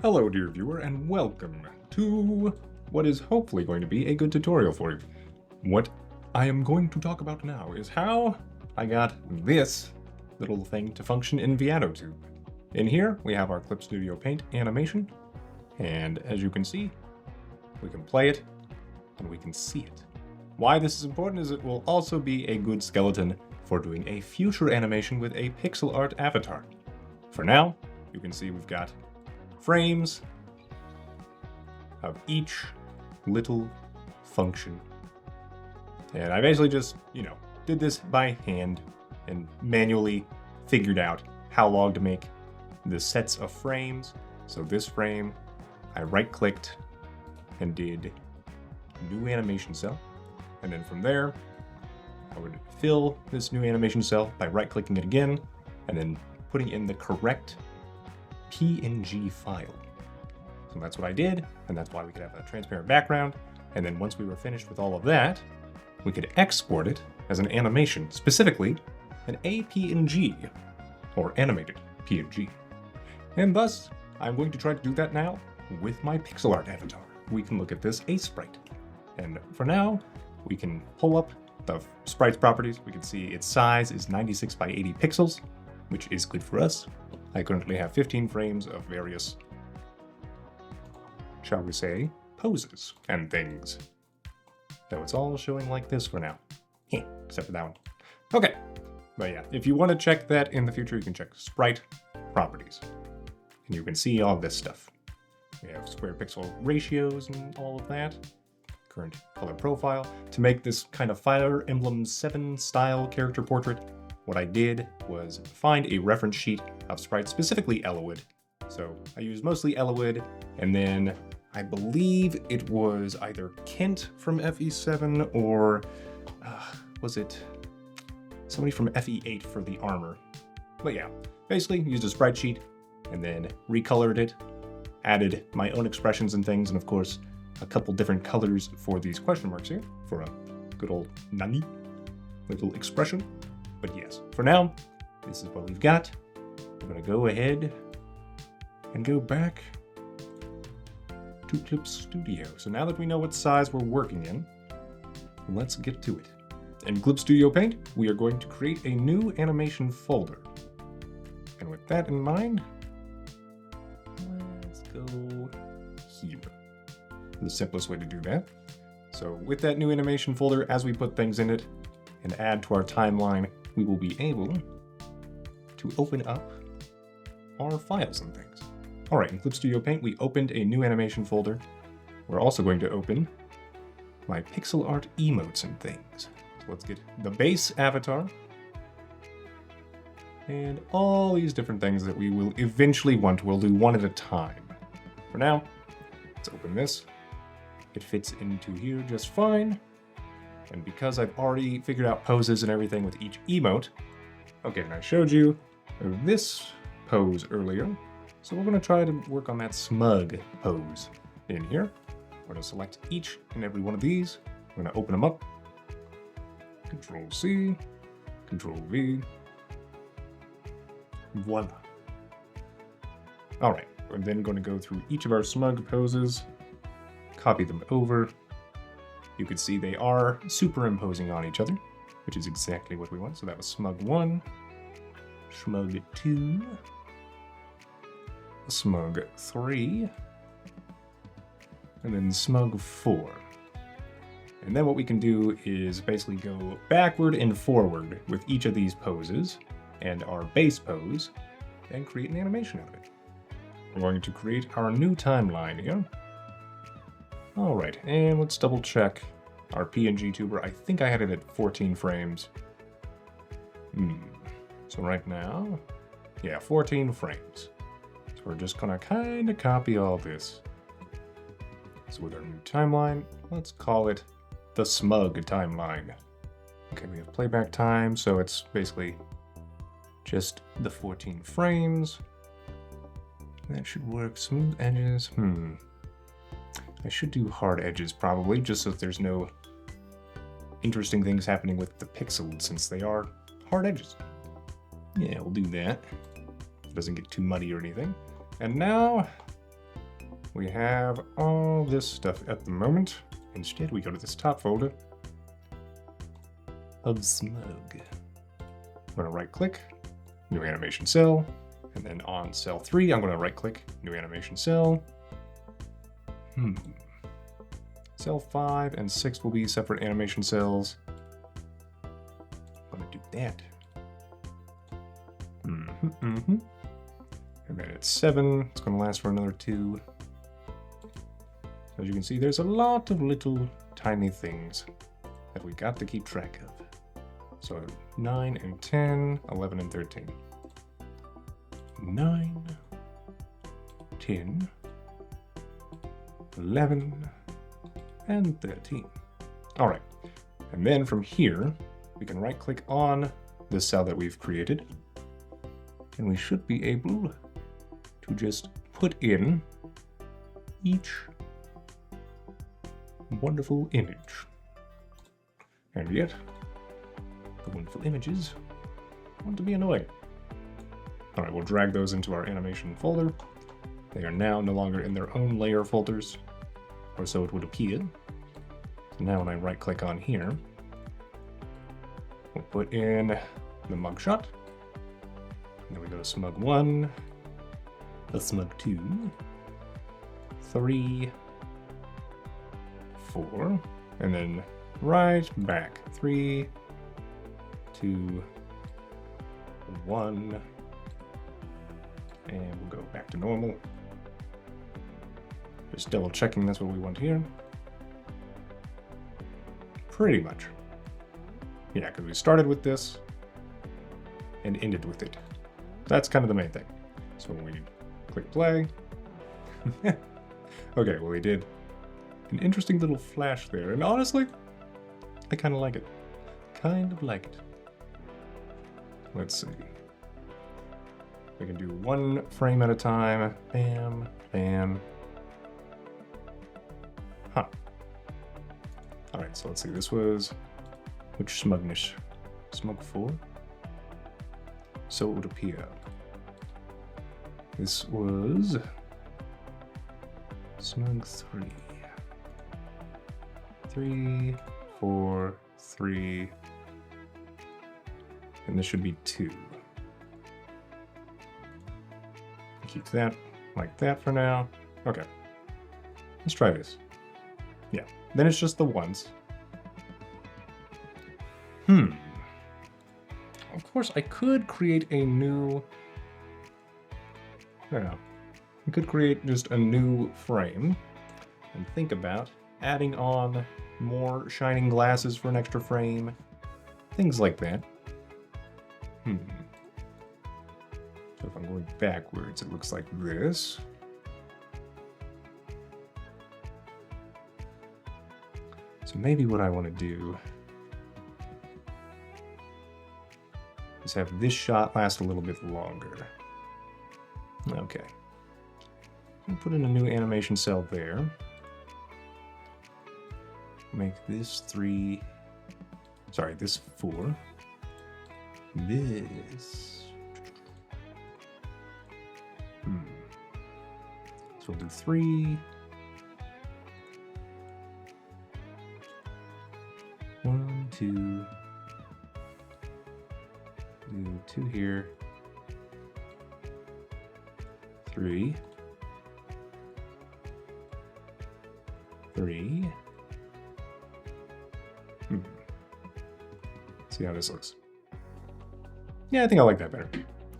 Hello dear viewer and welcome to what is hopefully going to be a good tutorial for you. What I am going to talk about now is how I got this little thing to function in Veadotube. In here we have our Clip Studio Paint animation, and as you can see, we can play it and we can see it. Why this is important is it will also be a good skeleton for doing a future animation with a pixel art avatar. For now, you can see we've got frames of each little function. And I basically just, did this by hand and manually figured out how long to make the sets of frames. So this frame, I right-clicked and did new animation cell. And then from there, I would fill this new animation cell by right-clicking it again and then putting in the correct PNG file. So that's what I did, and that's why we could have a transparent background. And then once we were finished with all of that, we could export it as an animation, specifically an APNG, or animated PNG. And thus, I'm going to try to do that now with my pixel art avatar. We can look at this Aseprite. And for now, we can pull up the sprite's properties. We can see its size is 96 by 80 pixels, which is good for us. I currently have 15 frames of various, shall we say, poses and things. So it's all showing like this for now. Except for that one. Okay. But yeah, if you want to check that in the future, you can check sprite properties. And you can see all this stuff. We have square pixel ratios and all of that. Current color profile. To make this kind of Fire Emblem 7 style character portrait, what I did was find a reference sheet of sprites, specifically Elowood. So I used mostly Elowood, and then I believe it was either Kent from FE7 or was it somebody from FE8 for the armor. But yeah, basically used a sprite sheet and then recolored it, added my own expressions and things, and of course a couple different colors for these question marks here for a good old nani little expression. But yes, for now, this is what we've got. We're going to go ahead and go back to Clip Studio. So now that we know what size we're working in, let's get to it. In Clip Studio Paint, we are going to create a new animation folder. And with that in mind, let's go here. The simplest way to do that. So with that new animation folder, as we put things in it and add to our timeline, we will be able to open up our files and things. All right, in Clip Studio Paint, we opened a new animation folder. We're also going to open my pixel art emotes and things. So let's get the base avatar and all these different things that we will eventually want. We'll do one at a time. For now, let's open this. It fits into here just fine. And because I've already figured out poses and everything with each emote, okay, and I showed you this pose earlier, so we're going to try to work on that smug pose in here. We're going to select each and every one of these. We're going to open them up. Control C, Control V. Voila. All right, we're then going to go through each of our smug poses, copy them over. You can see they are superimposing on each other, which is exactly what we want. So that was smug 1, smug 2, smug 3, and then smug 4. And then what we can do is basically go backward and forward with each of these poses and our base pose and create an animation out of it. We're going to create our new timeline here. All right, and let's double check our PNG tuber. I think I had it at 14 frames. So right now, yeah, 14 frames. So we're just gonna kind of copy all this. So with our new timeline, let's call it the smug timeline. Okay, we have playback time, so it's basically just the 14 frames. That should work. Smooth edges, I should do hard edges probably, just so there's no interesting things happening with the pixels since they are hard edges. Yeah, we'll do that. It doesn't get too muddy or anything. And now, we have all this stuff at the moment. Instead, we go to this top folder of smug. I'm going to right click, new animation cell, and then on cell 3, I'm going to right click, new animation cell. Cell 5 and 6 will be separate animation cells. I'm going to do that. And then at 7, it's going to last for another 2. As you can see, there's a lot of little tiny things that we got to keep track of. So 9 and 10, 11 and 13. 9, 10, 11, and 13. All right, and then from here, we can right click on this cell that we've created, and we should be able to just put in each wonderful image. And yet, the wonderful images want to be annoying. All right, we'll drag those into our animation folder. They are now no longer in their own layer folders, or so it would appear. So now when I right click on here, we'll put in the mugshot. And then we go to smug 1, the smug 2, 3, 4, and then right back 3, 2, 1, and we'll go back to normal. Just double checking that's what we want here. Pretty much. Yeah, because we started with this and ended with it. That's kind of the main thing. So when we click play. Okay, well, we did an interesting little flash there, and honestly, I kind of like it. Kind of like it. Let's see. We can do one frame at a time. Bam, bam. Huh. Alright, so let's see. This was... which smugness? Smug 4? So it would appear. This was... smug 3. 3, 4, 3... and this should be 2. Keep that like that for now. Okay. Let's try this. Yeah. Then it's just the ones. Of course, I could create a new... yeah. I could create just a new frame and think about adding on more shining glasses for an extra frame. Things like that. So if I'm going backwards, it looks like this. So maybe what I want to do is have this shot last a little bit longer. Okay. I'll put in a new animation cell there. Make this 3... sorry, this 4. This... So we'll do 3. 1, 2. Do 2 here. 3. 3. See how this looks. Yeah, I think I like that better.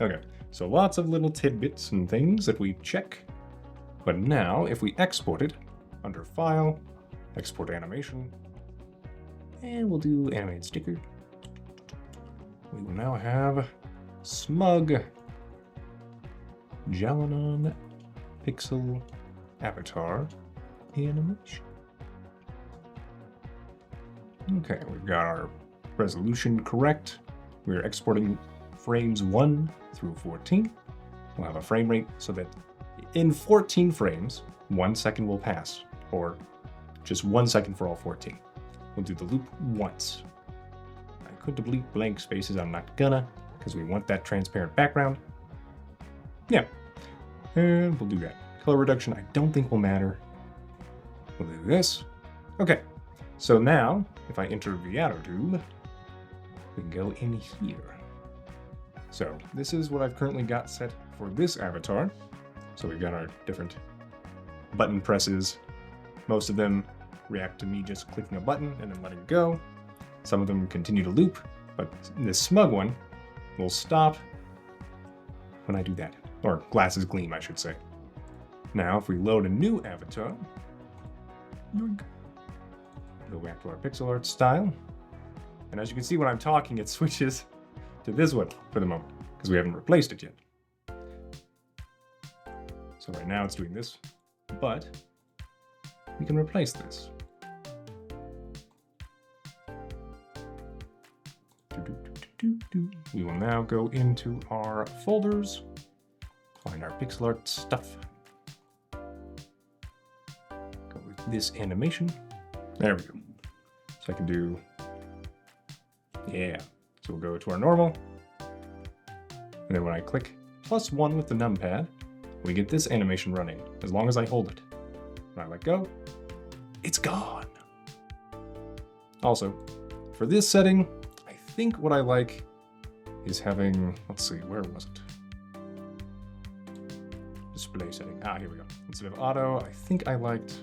Okay, so lots of little tidbits and things that we check. But now, if we export it, under File, Export Animation, and we'll do Animated Sticker, we will now have Smug Jalanon Pixel Avatar Animation. Okay, we've got our resolution correct. We're exporting frames 1 through 14. We'll have a frame rate so that in 14 frames, 1 second will pass, or just 1 second for all 14. We'll do the loop once. I could delete blank spaces, I'm not gonna, because we want that transparent background. Yeah, and we'll do that. color reduction I don't think will matter. We'll do this. Okay, so now, if I enter Veadotube, we can go in here. So this is what I've currently got set for this avatar. So we've got our different button presses. Most of them react to me just clicking a button and then letting it go. Some of them continue to loop, but this smug one will stop when I do that. Or glasses gleam, I should say. Now, if we load a new avatar, yoink, go back to our pixel art style. And as you can see when I'm talking, it switches to this one for the moment, because we haven't replaced it yet. So right now it's doing this, but we can replace this. We will now go into our folders, find our pixel art stuff. Go with this animation. There we go. So I can do, yeah. So we'll go to our normal. And then when I click +1 with the numpad, we get this animation running as long as I hold it. When I let go, it's gone. Also, for this setting, I think what I like is having, let's see, where was it? Display setting. Ah, here we go. Instead of auto, I think I liked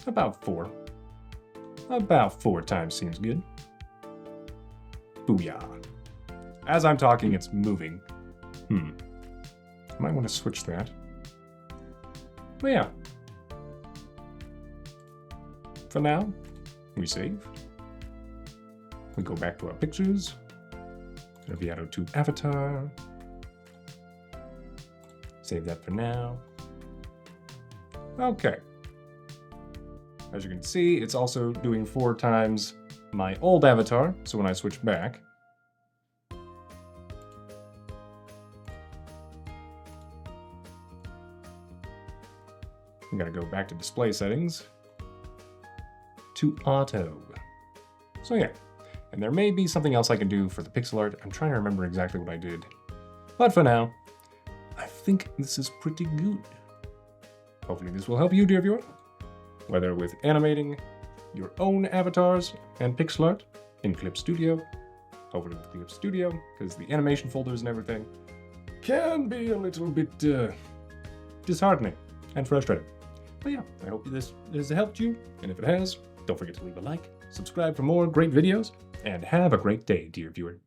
about 4. About 4 times seems good. Booyah. As I'm talking, it's moving. Might want to switch that. But yeah. For now, we save. We go back to our pictures. Our Veadotube avatar. Save that for now. Okay. As you can see, it's also doing 4 times my old avatar, so when I switch back, I'm gonna go back to display settings to auto. So yeah, and there may be something else I can do for the pixel art. I'm trying to remember exactly what I did. But for now, I think this is pretty good. Hopefully this will help you, dear viewer, whether with animating your own avatars and pixel art in Clip Studio. Hopefully with Clip Studio, because the animation folders and everything can be a little bit disheartening and frustrating. But yeah, I hope this has helped you, and if it has, don't forget to leave a like, subscribe for more great videos, and have a great day, dear viewer.